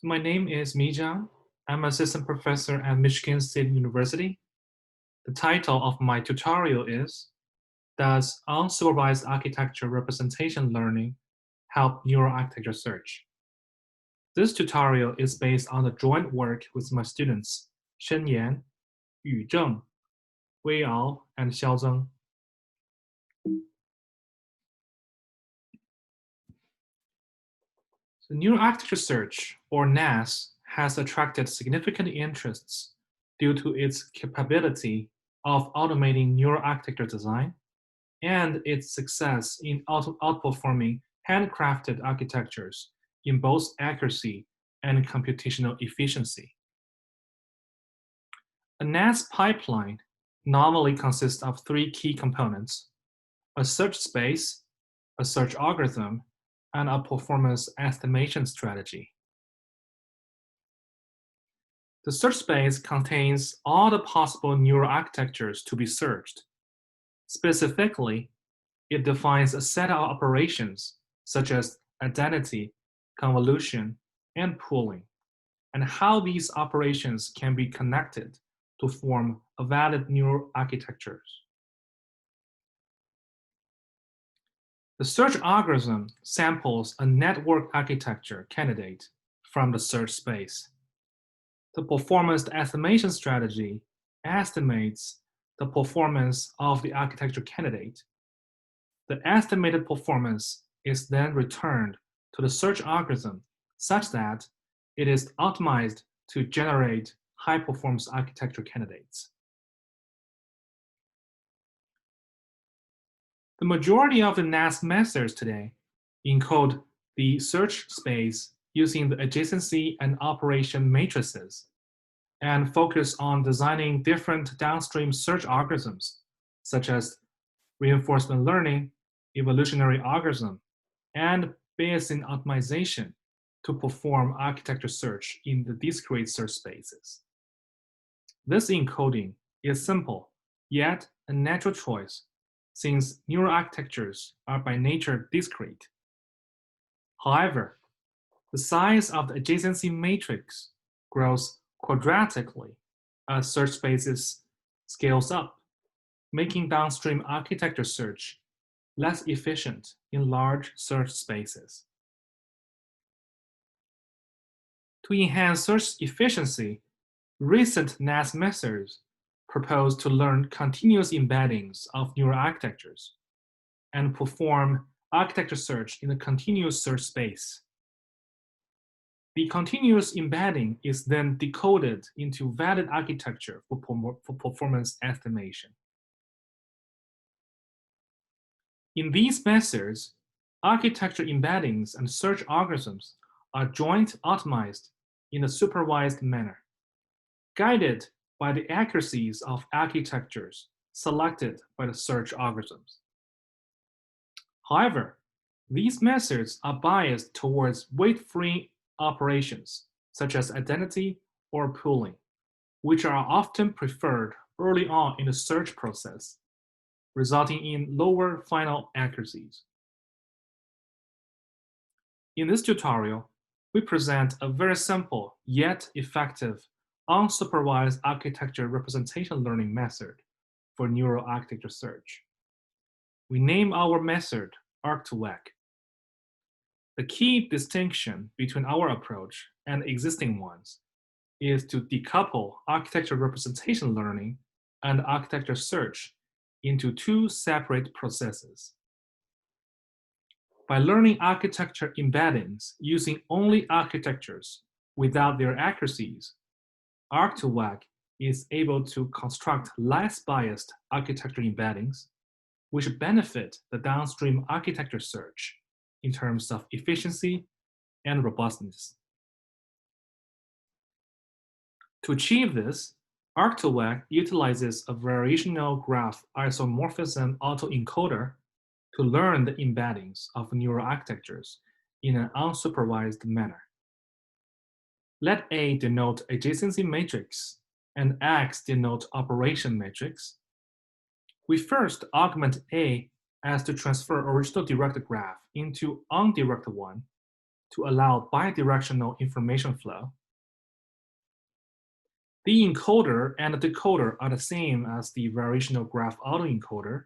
My name is Zhang. I'm assistant professor at Michigan State University. The title of my tutorial is, Does Unsupervised Architecture Representation Learning Help Neural Architecture Search? This tutorial is based on the joint work with my students, Shenyan, Yu Zheng, Wei Ao, and Xiaozeng. The Neural Architecture Search, or NAS, has attracted significant interests due to its capability of automating neural architecture design and its success in outperforming handcrafted architectures in both accuracy and computational efficiency. A NAS pipeline normally consists of three key components: a search space, a search algorithm, and a performance estimation strategy. The search space contains all the possible neural architectures to be searched. Specifically, it defines a set of operations such as identity, convolution, and pooling, and how these operations can be connected to form a valid neural architecture. The search algorithm samples a network architecture candidate from the search space. The performance estimation strategy estimates the performance of the architecture candidate. The estimated performance is then returned to the search algorithm such that it is optimized to generate high-performance architecture candidates. The majority of the NAS methods today encode the search space using the adjacency and operation matrices and focus on designing different downstream search algorithms, such as reinforcement learning, evolutionary algorithm, and Bayesian optimization to perform architecture search in the discrete search spaces. This encoding is simple, yet a natural choice, since neural architectures are by nature discrete. However, the size of the adjacency matrix grows quadratically as search spaces scales up, making downstream architecture search less efficient in large search spaces. To enhance search efficiency, recent NAS methods propose to learn continuous embeddings of neural architectures and perform architecture search in a continuous search space. The continuous embedding is then decoded into valid architecture for performance estimation. In these methods, architecture embeddings and search algorithms are joint optimized in a supervised manner, guided by the accuracies of architectures selected by the search algorithms. However, these methods are biased towards weight-free operations, such as identity or pooling, which are often preferred early on in the search process, resulting in lower final accuracies. In this tutorial, we present a very simple yet effective unsupervised architecture representation learning method for neural architecture search. We name our method Arc2Vec. The key distinction between our approach and existing ones is to decouple architecture representation learning and architecture search into two separate processes. By learning architecture embeddings using only architectures without their accuracies, Arc2Vec is able to construct less biased architecture embeddings, which benefit the downstream architecture search in terms of efficiency and robustness. To achieve this, Arc2Vec utilizes a variational graph isomorphism autoencoder to learn the embeddings of neural architectures in an unsupervised manner. Let A denote adjacency matrix and X denote operation matrix. We first augment A as to transfer original directed graph into undirected one to allow bidirectional information flow. The encoder and the decoder are the same as the variational graph autoencoder,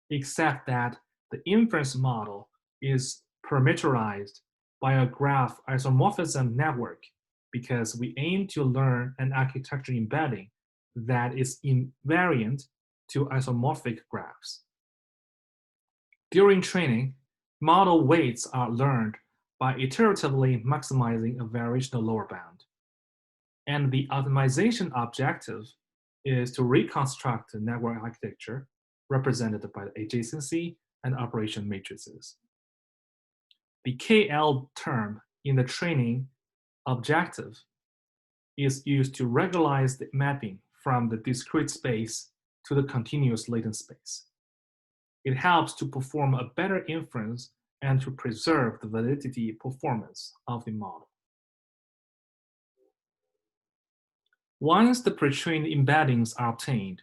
except that the inference model is parameterized by a graph isomorphism network because we aim to learn an architecture embedding that is invariant to isomorphic graphs. During training, model weights are learned by iteratively maximizing a variational lower bound. And the optimization objective is to reconstruct the network architecture represented by the adjacency and operation matrices. The KL term in the training objective is used to regularize the mapping from the discrete space to the continuous latent space. It helps to perform a better inference and to preserve the validity performance of the model. Once the pre-trained embeddings are obtained,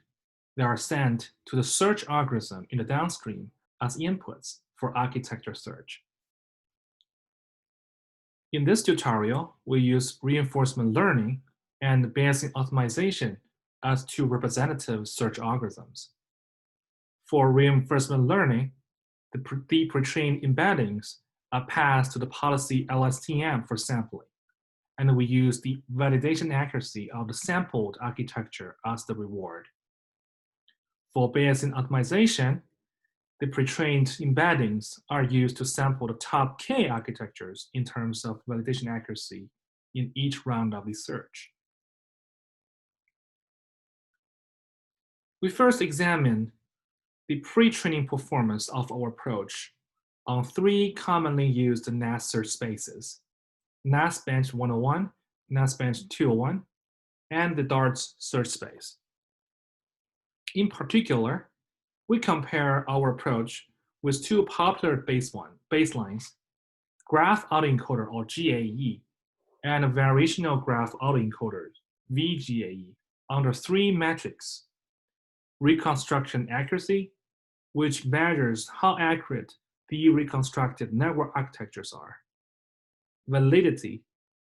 they are sent to the search algorithm in the downstream as inputs for architecture search. In this tutorial, we use reinforcement learning and Bayesian optimization as two representative search algorithms. For reinforcement learning, the pre-trained embeddings are passed to the policy LSTM for sampling, and we use the validation accuracy of the sampled architecture as the reward. For Bayesian optimization, the pre-trained embeddings are used to sample the top K architectures in terms of validation accuracy in each round of the search. We first examine the pre-training performance of our approach on three commonly used NAS search spaces: NAS Bench 101, NAS Bench 201, and the DARTS search space. In particular, we compare our approach with two popular baselines, Graph Autoencoder or GAE, and Variational Graph Autoencoder, VGAE, under three metrics: reconstruction accuracy, which measures how accurate the reconstructed network architectures are; validity,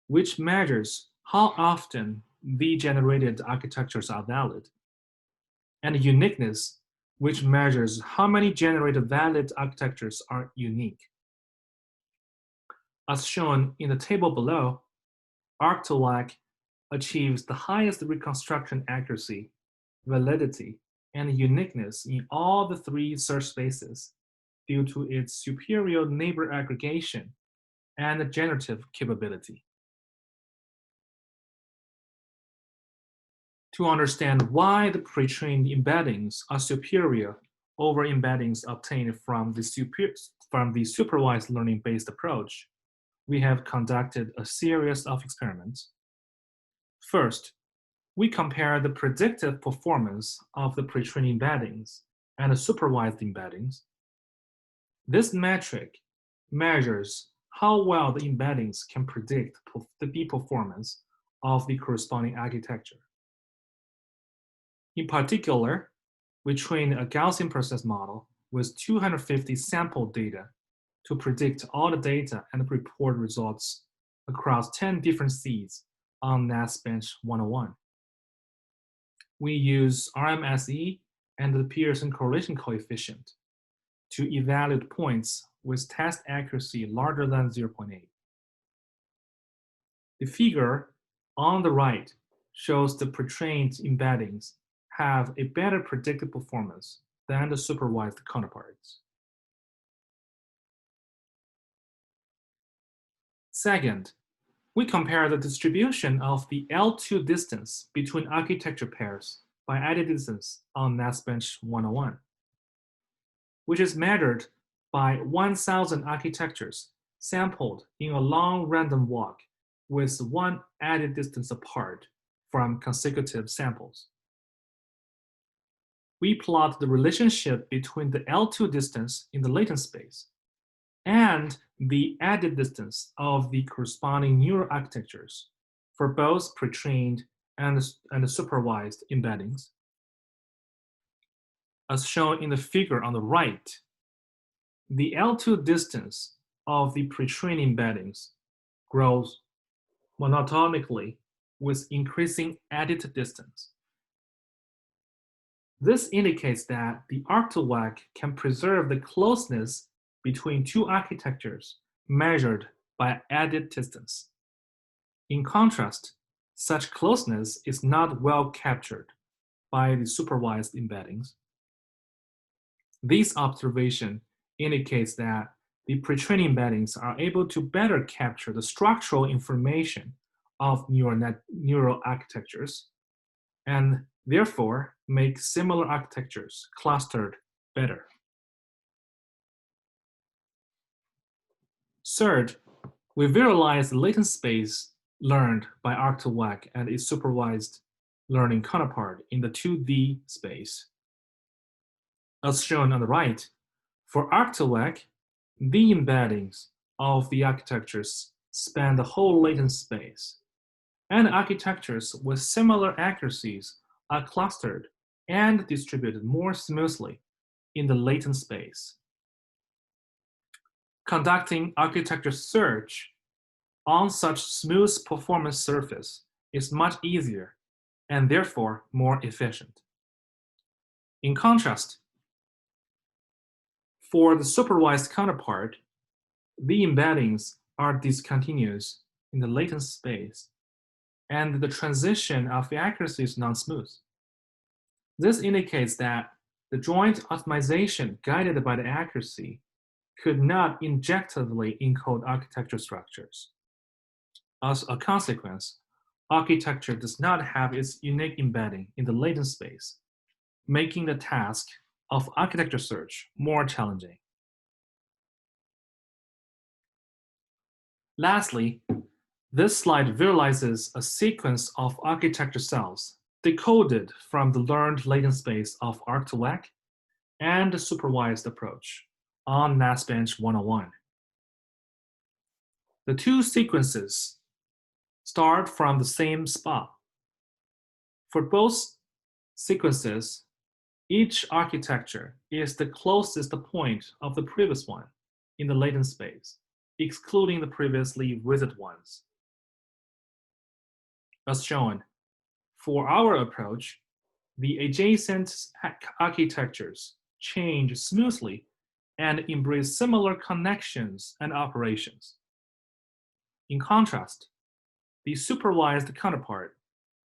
which measures how often the generated architectures are valid; and uniqueness, which measures how many generated valid architectures are unique. As shown in the table below, ArcToLAC achieves the highest reconstruction accuracy, validity, and uniqueness in all the three search spaces due to its superior neighbor aggregation and generative capability. To understand why the pre-trained embeddings are superior over embeddings obtained from the supervised learning-based approach, we have conducted a series of experiments. First, we compare the predictive performance of the pre-trained embeddings and the supervised embeddings. This metric measures how well the embeddings can predict the performance of the corresponding architecture. In particular, we trained a Gaussian process model with 250 sample data to predict all the data and report results across 10 different seeds on NAS Bench 101. We use RMSE and the Pearson correlation coefficient to evaluate points with test accuracy larger than 0.8. The figure on the right shows the pre-trained embeddings have a better predictive performance than the supervised counterparts. Second, we compare the distribution of the L2 distance between architecture pairs by added distance on NAS Bench 101, which is measured by 1,000 architectures sampled in a long random walk with one added distance apart from consecutive samples. We plot the relationship between the L2 distance in the latent space and the added distance of the corresponding neural architectures for both pre-trained and the supervised embeddings. As shown in the figure on the right, the L2 distance of the pre-trained embeddings grows monotonically with increasing added distance. This indicates that the arc2vec can preserve the closeness between two architectures measured by added distance. In contrast, such closeness is not well captured by the supervised embeddings. This observation indicates that the pre-training embeddings are able to better capture the structural information of neural architectures and therefore make similar architectures clustered better. Third, we visualize the latent space learned by arc2vec and its supervised learning counterpart in the 2D space. As shown on the right, for arc2vec, the embeddings of the architectures span the whole latent space, and architectures with similar accuracies are clustered and distributed more smoothly in the latent space. Conducting architecture search on such smooth performance surface is much easier and therefore more efficient. In contrast, for the supervised counterpart, the embeddings are discontinuous in the latent space, and the transition of the accuracy is non-smooth. This indicates that the joint optimization guided by the accuracy could not injectively encode architecture structures. As a consequence, architecture does not have its unique embedding in the latent space, making the task of architecture search more challenging. Lastly, this slide visualizes a sequence of architecture cells decoded from the learned latent space of arc2vec and the supervised approach on NAS Bench 101. The two sequences start from the same spot. For both sequences, each architecture is the closest point of the previous one in the latent space, excluding the previously visited ones. As shown, for our approach, the adjacent architectures change smoothly and embrace similar connections and operations. In contrast, the supervised counterpart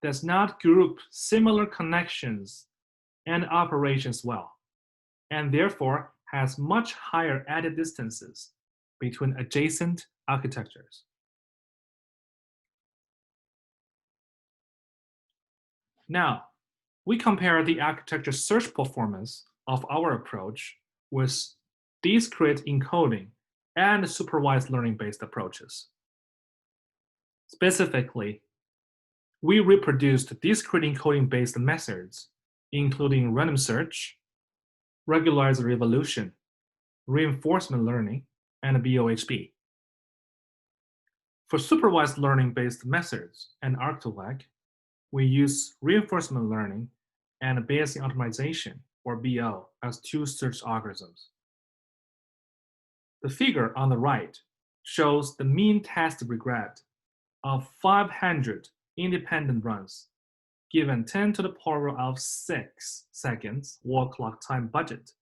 does not group similar connections and operations well, and therefore has much higher added distances between adjacent architectures. Now, we compare the architecture search performance of our approach with discrete encoding and supervised learning-based approaches. Specifically, we reproduced discrete encoding-based methods, including random search, regularizer evolution, reinforcement learning, and BOHP. For supervised learning-based methods and arc2vec, we use reinforcement learning and Bayesian optimization, or BO, as two search algorithms. The figure on the right shows the mean test regret of 500 independent runs given 10 to the power of 6 seconds wall clock time budget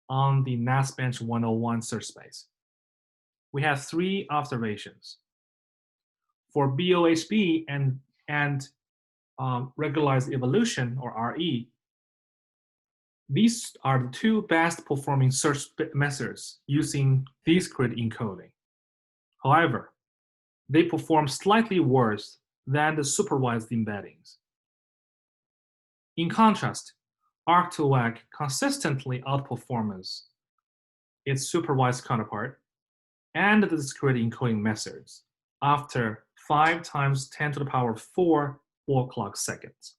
on the NAS Bench 101 search space. We have three observations. For BOHP and regularized evolution, or RE, these are the two best performing search methods using discrete encoding. However, they perform slightly worse than the supervised embeddings. In contrast, arc2vec consistently outperforms its supervised counterpart and the discrete encoding methods after 5 times 10 to the power 4 wall clock seconds.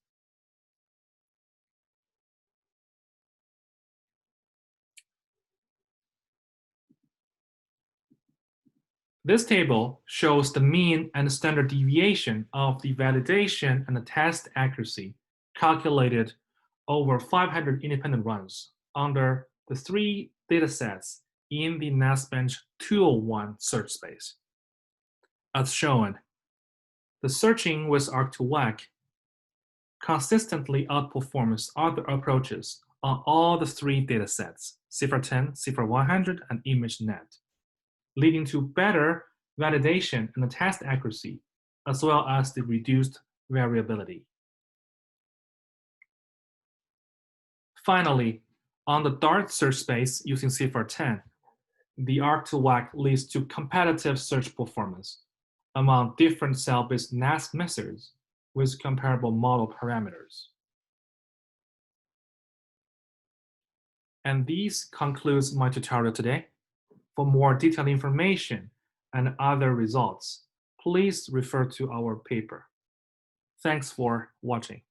This table shows the mean and standard deviation of the validation and the test accuracy calculated over 500 independent runs under the 3 datasets in the NAS Bench 201 search space. As shown, the searching with arc2wec consistently outperforms other approaches on all the three datasets, CIFAR10, CIFAR100, and ImageNet, leading to better validation and test accuracy, as well as the reduced variability. Finally, on the Dart search space using CIFAR10, the arc2wec leads to competitive search performance among different cell-based NAS methods with comparable model parameters. And this concludes my tutorial today. For more detailed information and other results, please refer to our paper. Thanks for watching.